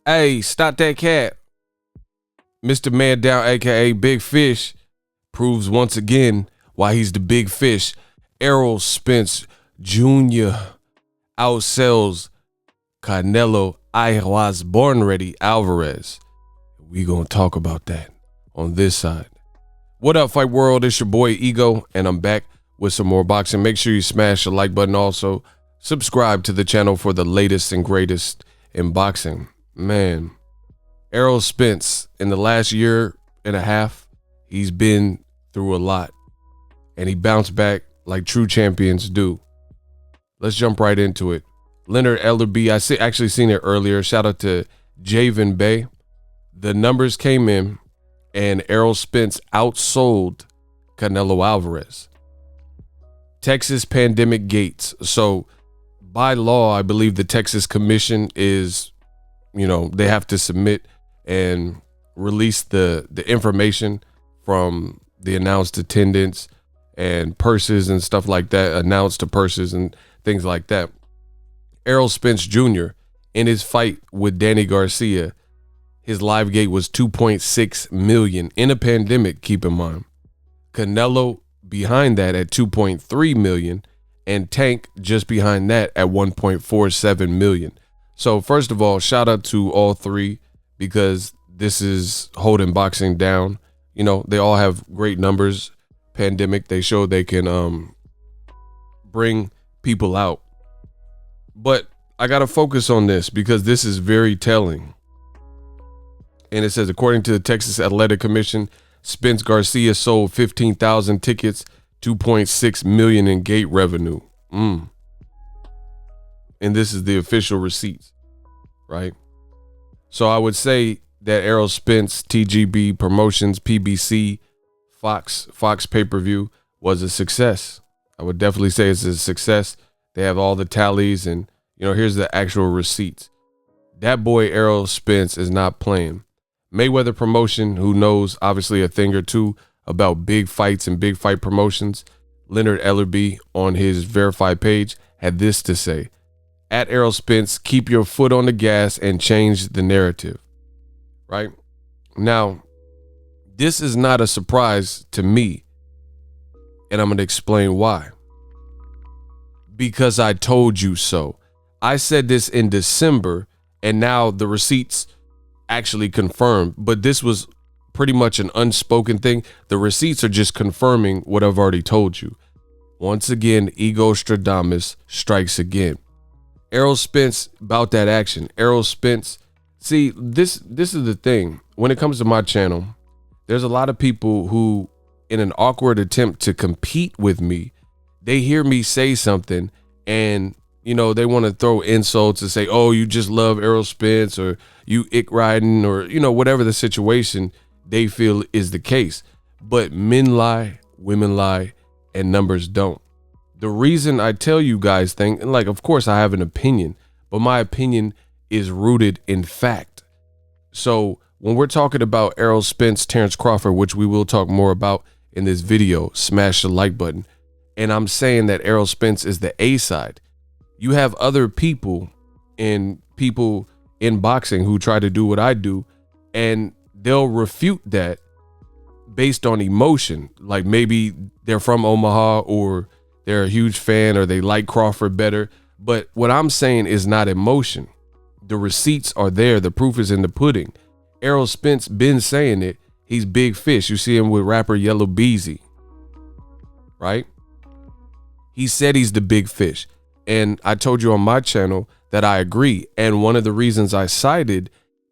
Hey, stop that cat. Mr. Man Down, aka Big Fish, proves once again why he's the big fish. Errol Spence Jr. outsells Canelo. I was born ready Alvarez. We gonna talk about that on this side. What up, Fight World? It's your boy Ego, and I'm back with some more boxing. Make sure you smash the like button. Also, subscribe to the channel for the latest and greatest in boxing. Man, Errol Spence, in the last year and a half, he's been through a lot, and he bounced back like true champions do. Let's jump right into it. Leonard Ellerbe, actually seen it earlier. Shout out to Javen Bay. The numbers came in, and Errol Spence outsold Canelo Alvarez. Texas pandemic gates. So by law, I believe the Texas Commission is, they have to submit and release the information from the announced attendance and purses and stuff like that, announced to purses and things like that. Errol Spence Jr., in his fight with Danny Garcia, his live gate was 2.6 million in a pandemic, keep in mind. Canelo behind that at 2.3 million, and Tank just behind that at 1.47 million. So first of all, shout out to all three, because this is holding boxing down. They all have great numbers. Pandemic, they show they can bring people out. But I got to focus on this because this is very telling. And it says, according to the Texas Athletic Commission, Spence Garcia sold 15,000 tickets, 2.6 million in gate revenue. And this is the official receipts, right? So I would say that Errol Spence, TGB Promotions, PBC, Fox pay-per-view was a success. I would definitely say it's a success. They have all the tallies, and here's the actual receipts. That boy Errol Spence is not playing. Mayweather Promotion, who knows obviously a thing or two about big fights and big fight promotions, Leonard Ellerbe on his verified page had this to say: at Errol Spence, keep your foot on the gas and change the narrative. Right? Now, this is not a surprise to me, and I'm going to explain why. Because I told you so. I said this in December, and now the receipts actually confirmed, but this was pretty much an unspoken thing. The receipts are just confirming what I've already told you. Once again, Ego Stradamus strikes again. Errol Spence about that action. Errol Spence, see, this is the thing. When it comes to my channel, there's a lot of people who, in an awkward attempt to compete with me, they hear me say something and they want to throw insults and say, oh, you just love Errol Spence, or you ick riding, or whatever the situation they feel is the case. But men lie, women lie, and numbers don't. The reason I tell you guys things, and of course I have an opinion, but my opinion is rooted in fact. So when we're talking about Errol Spence, Terrence Crawford, which we will talk more about in this video, smash the like button. And I'm saying that Errol Spence is the A side. You have other people in boxing who try to do what I do, and they'll refute that based on emotion. Like maybe they're from Omaha, or they're a huge fan, or they like Crawford better. But what I'm saying is not emotion. The receipts are there. The proof is in the pudding. Errol Spence been saying it. He's big fish. You see him with rapper Yellow Beezy, right? He said he's the big fish. And I told you on my channel that I agree. And one of the reasons I cited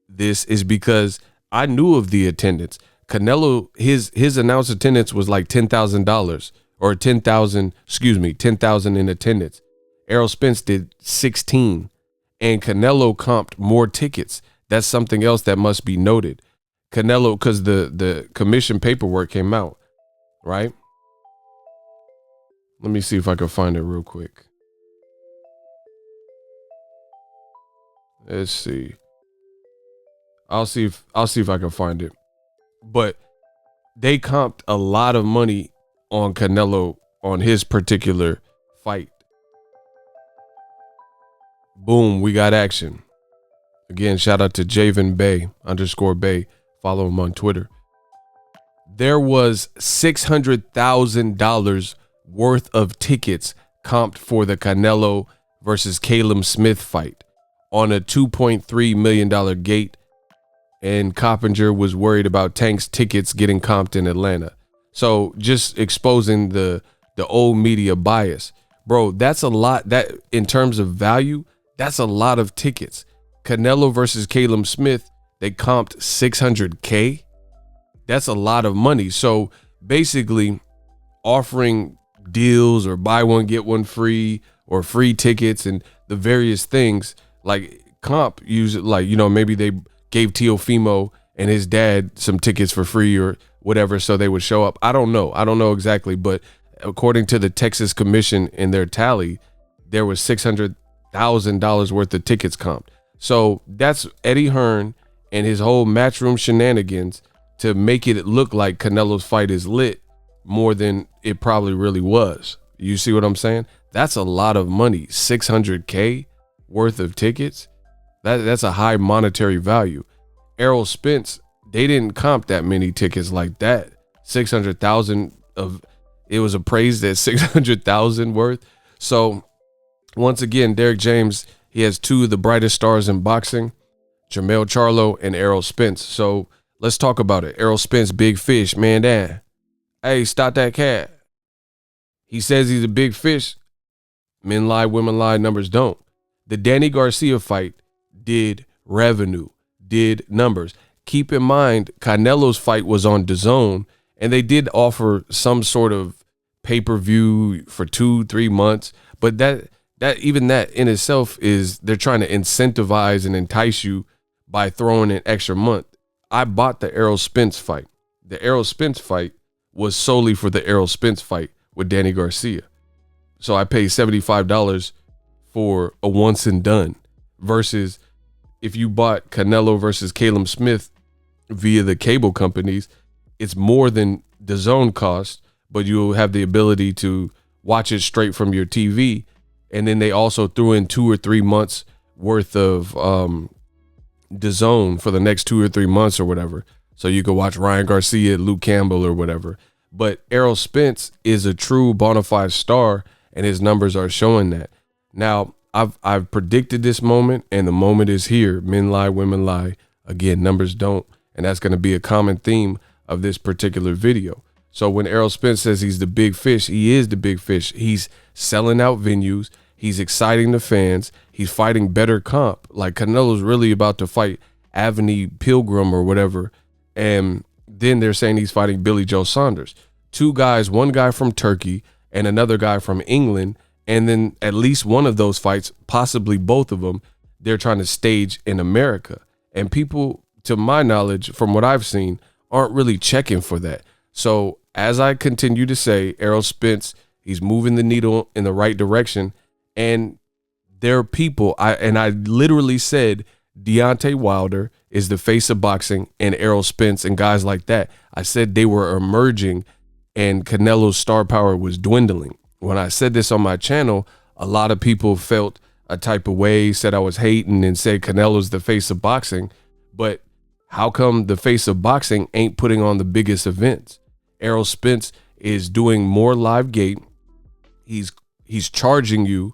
this is because I knew of the attendance. Canelo, his announced attendance was like $10,000, or 10,000 in attendance. Errol Spence did 16, and Canelo comped more tickets. That's something else that must be noted. Canelo, because the commission paperwork came out, right? Let me see if I can find it real quick. Let's see. I'll see if I can find it. But they comped a lot of money on Canelo on his particular fight. Boom, we got action. Again, shout out to Javen Bay _Bay. Follow him on Twitter. There was $600,000 worth of tickets comped for the Canelo versus Caleb Smith fight on a $2.3 million gate, and Coppinger was worried about Tank's tickets getting comped in Atlanta. So just exposing the old media bias. Bro, that's a lot. That in terms of value, that's a lot of tickets. Canelo versus Caleb Smith, they comped $600K. That's a lot of money. So basically offering deals or buy one, get one free or free tickets and the various things like comp use it, like, you know, maybe they gave Teofimo and his dad some tickets for free or whatever, so they would show up. I don't know exactly, but according to the Texas Commission in their tally, there was $600,000 worth of tickets comped. So that's Eddie Hearn and his whole matchroom shenanigans to make it look like Canelo's fight is lit more than it probably really was. You see what I'm saying? That's a lot of money. $600K worth of tickets. That's a high monetary value. Errol Spence, they didn't comp that many tickets like that. 600,000 of it was appraised at 600,000 worth. So once again, Derek James, he has two of the brightest stars in boxing, Jermell Charlo and Errol Spence. So let's talk about it. Errol Spence, big fish, man down. Hey, stop that cat. He says he's a big fish. Men lie, women lie, numbers don't. The Danny Garcia fight did revenue, did numbers. Keep in mind, Canelo's fight was on DAZN, and they did offer some sort of pay-per-view for 2-3 months. But that even that in itself is, they're trying to incentivize and entice you by throwing an extra month. I bought the Errol Spence fight. The Errol Spence fight was solely for the Errol Spence fight with Danny Garcia. So I paid $75 for a once and done, versus if you bought Canelo versus Caleb Smith via the cable companies, it's more than DAZN cost, but you'll have the ability to watch it straight from your TV. And then they also threw in 2 or 3 months worth of DAZN for the next 2 or 3 months or whatever. So you could watch Ryan Garcia, Luke Campbell or whatever. But Errol Spence is a true bona fide star, and his numbers are showing that. Now, I've predicted this moment, and the moment is here. Men lie, women lie. Again, numbers don't. And that's going to be a common theme of this particular video. So when Errol Spence says he's the big fish, he is the big fish. He's selling out venues. He's exciting the fans. He's fighting better comp. Like Canelo's really about to fight Avni Pilgrim or whatever. And then they're saying he's fighting Billy Joe Saunders. 2 guys, one guy from Turkey and another guy from England. And then at least one of those fights, possibly both of them, they're trying to stage in America. And people, to my knowledge, from what I've seen, aren't really checking for that. So as I continue to say, Errol Spence, he's moving the needle in the right direction. And there are people, I literally said Deontay Wilder is the face of boxing, and Errol Spence and guys like that. I said they were emerging and Canelo's star power was dwindling. When I said this on my channel, a lot of people felt a type of way, said I was hating and said Canelo's the face of boxing. But how come the face of boxing ain't putting on the biggest events? Errol Spence is doing more live gate. He's charging you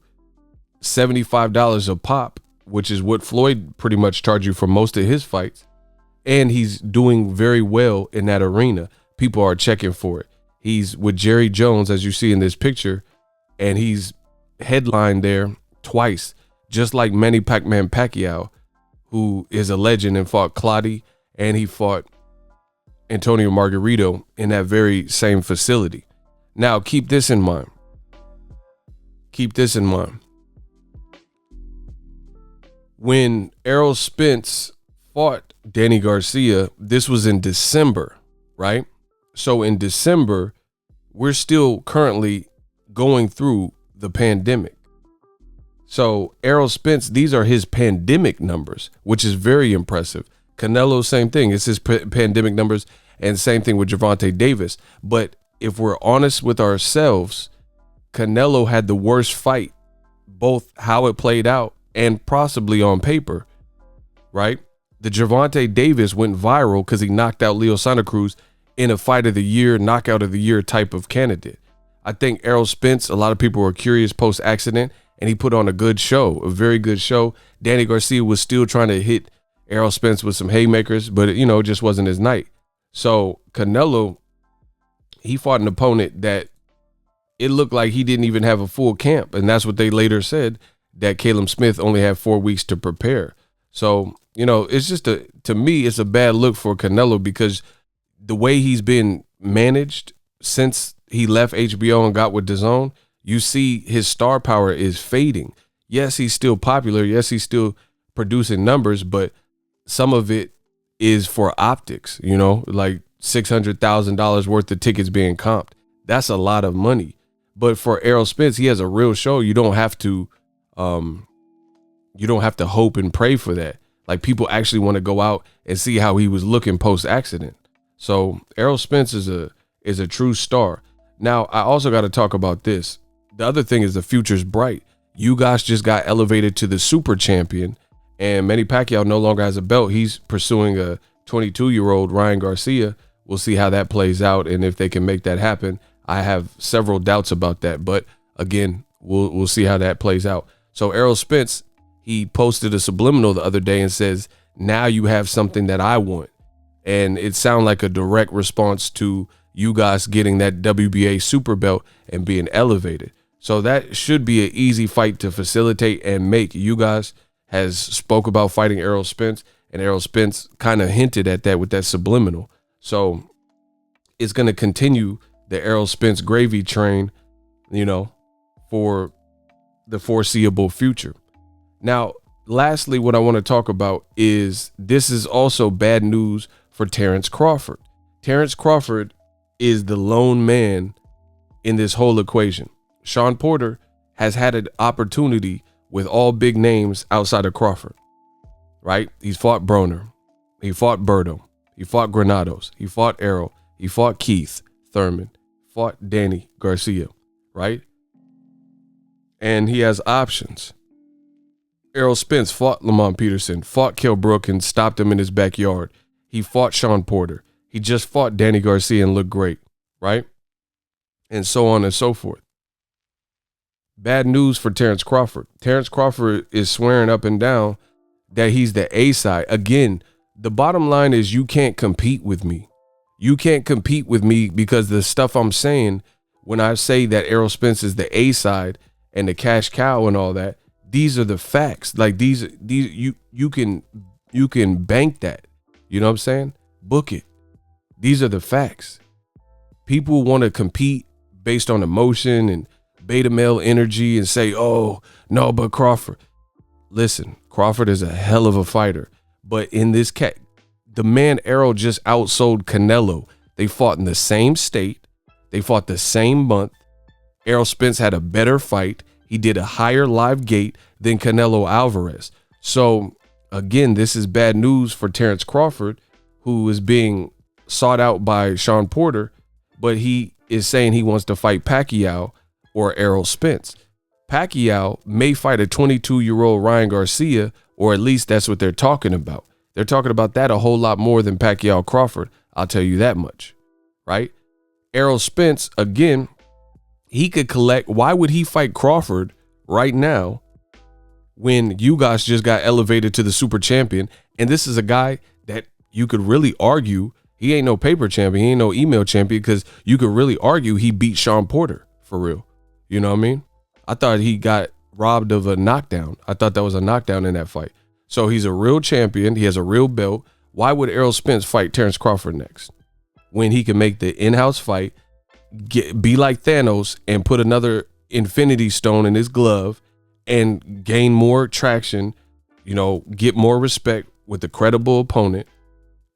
$75 a pop, which is what Floyd pretty much charged you for most of his fights. And he's doing very well in that arena. People are checking for it. He's with Jerry Jones, as you see in this picture, and he's headlined there twice, just like Manny Pacquiao, who is a legend and fought Clottey, and he fought Antonio Margarito in that very same facility. Now, keep this in mind. Keep this in mind. When Errol Spence fought Danny Garcia, this was in December, right? So in December, we're still currently going through the pandemic. So Errol Spence, these are his pandemic numbers, which is very impressive. Canelo, same thing. It's his pandemic numbers, and same thing with Gervonta Davis. But if we're honest with ourselves, Canelo had the worst fight, both how it played out and possibly on paper, right? The Gervonta Davis went viral because he knocked out Leo Santa Cruz in a fight of the year, knockout of the year type of candidate. I think Errol Spence, a lot of people were curious post-accident, and he put on a good show, a very good show. Danny Garcia was still trying to hit Errol Spence with some haymakers, but it just wasn't his night. So Canelo, he fought an opponent that it looked like he didn't even have a full camp, and that's what they later said, that Caleb Smith only had 4 weeks to prepare. So, it's just to me, it's a bad look for Canelo because the way he's been managed since he left HBO and got with DAZN, you see his star power is fading. Yes, he's still popular. Yes, he's still producing numbers, but some of it is for optics, like $600,000 worth of tickets being comped. That's a lot of money. But for Errol Spence, he has a real show. You don't have to hope and pray for that. Like, people actually want to go out and see how he was looking post-accident. So Errol Spence is a true star. Now, I also got to talk about this. The other thing is the future's bright. Ugas just got elevated to the super champion, and Manny Pacquiao no longer has a belt. He's pursuing a 22-year-old Ryan Garcia. We'll see how that plays out and if they can make that happen. I have several doubts about that, but again, we'll see how that plays out. So Errol Spence, he posted a subliminal the other day and says, now you have something that I want. And it sounded like a direct response to Ugas getting that WBA super belt and being elevated. So that should be an easy fight to facilitate and make. Ugas has spoke about fighting Errol Spence, and Errol Spence kind of hinted at that with that subliminal. So it's going to continue the Errol Spence gravy train, for the foreseeable future. Now, lastly, what I want to talk about is this is also bad news for Terrence Crawford. Terrence Crawford is the lone man in this whole equation. Sean Porter has had an opportunity with all big names outside of Crawford, right? He's fought Broner. He fought Berto. He fought Granados. He fought Errol. He fought Keith Thurman. Fought Danny Garcia, right? And he has options. Errol Spence fought Lamont Peterson, fought Kell Brook and stopped him in his backyard. He fought Sean Porter. He just fought Danny Garcia and looked great, right? And so on and so forth. Bad news for Terrence Crawford. Terrence Crawford is swearing up and down that he's the A side. Again, the bottom line is you can't compete with me. You can't compete with me because the stuff I'm saying, when I say that Errol Spence is the A side and the cash cow and all that, these are the facts. Like these you can bank that. You know what I'm saying? Book it. These are the facts. People want to compete based on emotion and beta male energy and say, oh, no, but Crawford. Listen, Crawford is a hell of a fighter. But in this cat, the man Errol just outsold Canelo. They fought in the same state. They fought the same month. Errol Spence had a better fight. He did a higher live gate than Canelo Alvarez. So, again, this is bad news for Terrence Crawford, who is being sought out by Sean Porter, but he is saying he wants to fight Pacquiao or Errol Spence. Pacquiao may fight a 22-year-old Ryan Garcia, or at least that's what they're talking about. They're talking about that a whole lot more than Pacquiao Crawford. I'll tell you that much, right? Errol Spence, again, he could collect. Why would he fight Crawford right now when Ugas just got elevated to the super champion? And this is a guy that you could really argue he ain't no paper champion. He ain't no email champion, because you could really argue he beat Sean Porter for real. You know what I mean? I thought he got robbed of a knockdown. I thought that was a knockdown in that fight. So he's a real champion. He has a real belt. Why would Errol Spence fight Terrence Crawford next when he can make the in-house fight, be like Thanos and put another infinity stone in his glove and gain more traction, get more respect with a credible opponent,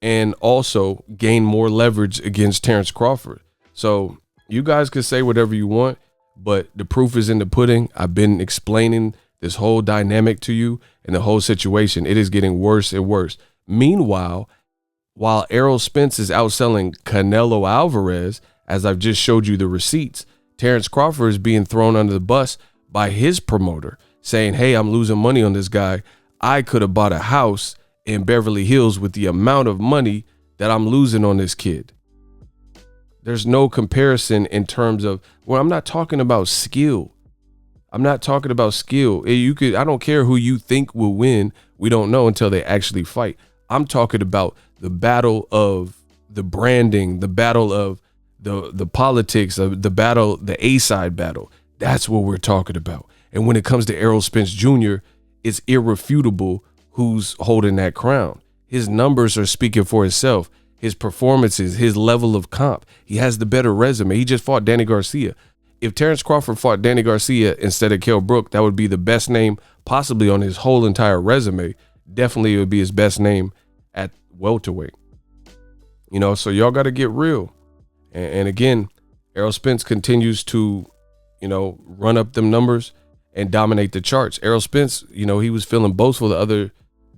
and also gain more leverage against Terrence Crawford? So you guys can say whatever you want, but the proof is in the pudding. I've been explaining this whole dynamic to you and the whole situation. It is getting worse and worse. Meanwhile, while Errol Spence is outselling Canelo Alvarez, as I've just showed you the receipts, Terrence Crawford is being thrown under the bus by his promoter, saying, hey, I'm losing money on this guy. I could have bought a house in Beverly Hills with the amount of money that I'm losing on this kid. There's no comparison in terms of, well, I'm not talking about skill. I'm not talking about skill. I don't care who you think will win. We don't know until they actually fight. I'm talking about the battle of the branding, the battle of the politics, of the battle, the A-side battle. That's what we're talking about. And when it comes to Errol Spence Jr., it's irrefutable who's holding that crown. His numbers are speaking for itself. His performances, his level of comp. He has the better resume. He just fought Danny Garcia. If Terrence Crawford fought Danny Garcia instead of Kell Brook, that would be the best name possibly on his whole entire resume. Definitely it would be his best name at welterweight. You know, so y'all got to get real. And again, Errol Spence continues to, you know, run up them numbers and dominate the charts. Errol Spence, you know, he was feeling boastful the other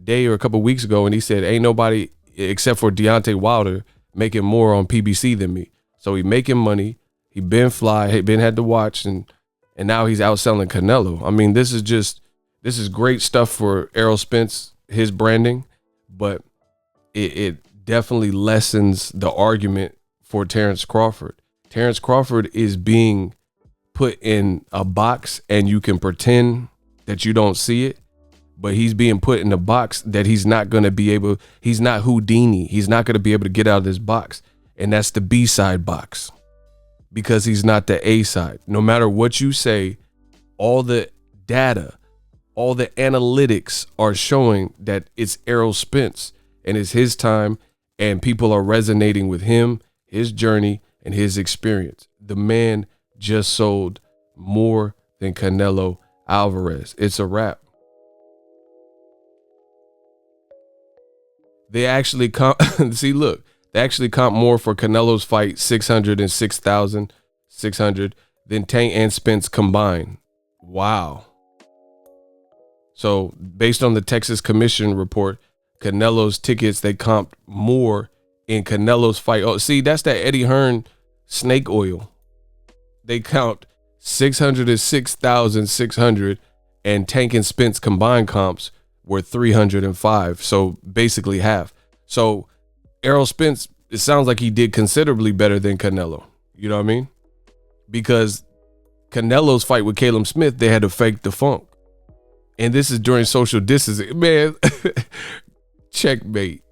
day or a couple weeks ago, and he said, ain't nobody except for Deontay Wilder making more on PBC than me. So he making money. He been fly, he been had to watch, and now he's outselling Canelo. I mean, this is great stuff for Errol Spence, his branding, but it definitely lessens the argument for Terrence Crawford. Terrence Crawford is being put in a box, and you can pretend that you don't see it, but he's being put in a box that he's not going to be able, he's not Houdini. He's not going to be able to get out of this box, and that's the B-side box, because he's not the A-side. No matter what you say, all the data, all the analytics are showing that it's Errol Spence and it's his time, and people are resonating with him, his journey, and his experience. The man just sold more than Canelo Alvarez. It's a wrap. They actually comp see, look, they actually comp more for Canelo's fight, 606,600, than Tank and Spence combined. Wow. So based on the Texas Commission report, Canelo's tickets, they comped more in Canelo's fight. Oh, see, that's that Eddie Hearn snake oil. They count 606,600, and Tank and Spence combined comps were 305. So basically half. So Errol Spence, it sounds like he did considerably better than Canelo. You know what I mean? Because Canelo's fight with Caleb Smith, they had to fake the funk. And this is during social distancing. Man, checkmate.